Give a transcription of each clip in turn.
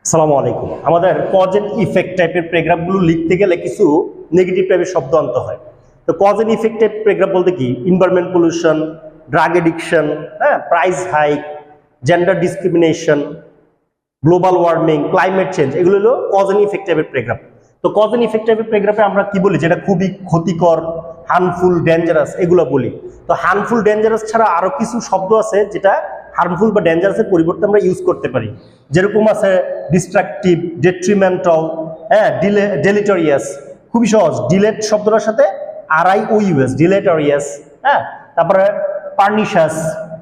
আসসালামু আলাইকুম। আমাদের কজ এন্ড ইফেক্ট টাইপের প্যারাগ্রাফগুলো লিখতে গেলে কিছু নেগেটিভ টাইপের শব্দ আনতে হয়। তো cause and effect type paragraph বলতে কি, environment pollution, drug addiction, price hike, gender discrimination, global warming, climate change, এগুলো হলো কজ এন্ড ইফেক্ট টাইপের প্যারাগ্রাফ। তো কজ এন্ড ইফেক্ট টাইপের প্যারাগ্রাফে আমরা কি বলি, যেটা খুবই ক্ষতিকর, হার্মফুল, ডেঞ্জারাস, এগুলো বলি। তো হার্মফুল, ডেঞ্জারাস ছাড়া আরো কিছু শব্দ আছে যেটা হার্মফুল বা ডেঞ্জারাসের পরিবর্তে আমরা ইউজ করতে পারি। যেরকম আছে ডিস্ট্রাকটিভ, ডেট্রিমেন্টাল, ডেলিটেরিয়াস। খুবই সহজ, ডিলেট শব্দটার সাথে RIOUS, ডিলেটেরিয়াস। তারপরে পার্নিশাস,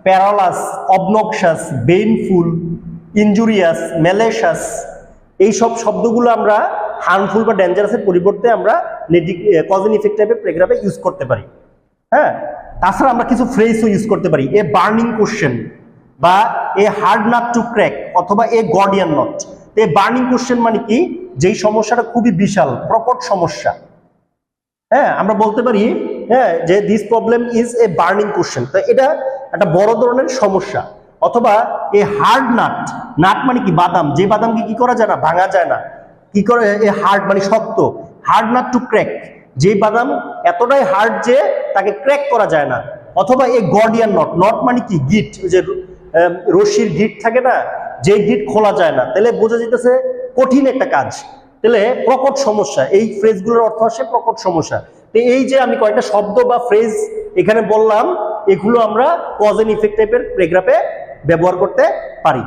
প্যারালাস, অবনক্সাস, বেইনফুল, ইনজুরিয়াস, ম্যালেশাস। এইসব শব্দগুলো আমরা হার্মফুল বা ডেঞ্জারাসের পরিবর্তে আমরা কজ এন্ড ইফেক্ট টাইপের প্যারাগ্রাফে ইউজ করতে পারি। তাছাড়া আমরা কিছু ফ্রেজও ইউজ করতে পারি, এ বার্নিং কোশ্চেন বা a hard nut to crack অথবা a Gordian knot. A burning question মানে কি, যেই সমস্যাটা খুবই বিশাল, প্রকট সমস্যা। আমরা বলতে পারি যে this problem is a burning question. তো এটা একটা বড় ধরনের সমস্যা। অথবা এ হার্ড নাট, নাট মানে কি বাদাম, যে বাদামকে কি করা যায় না, ভাঙা যায় না। কি করে, এ হার্ড মানে শক্ত, হার্ড নাট টু ক্র্যাক, যে বাদাম এতটাই হার্ড যে তাকে ক্র্যাক করা যায় না। অথবা এ গর্ডিয়ান নট, নট মানে কি গিট, যে রশির গিট থাকে না, যে গিট খোলা যায় না, তাহলে বোঝা যেতেছে কঠিন একটা কাজ। তাহলে প্রকট সমস্যা, এই ফ্রেজগুলোর অর্থ আসে প্রকট সমস্যা। তো এই যে আমি কয়েকটা শব্দ বা ফ্রেজ এখানে বললাম, এগুলো আমরা কজ এন্ড ইফেক্ট টাইপের প্যারাগ্রাফে ব্যবহার করতে পারি।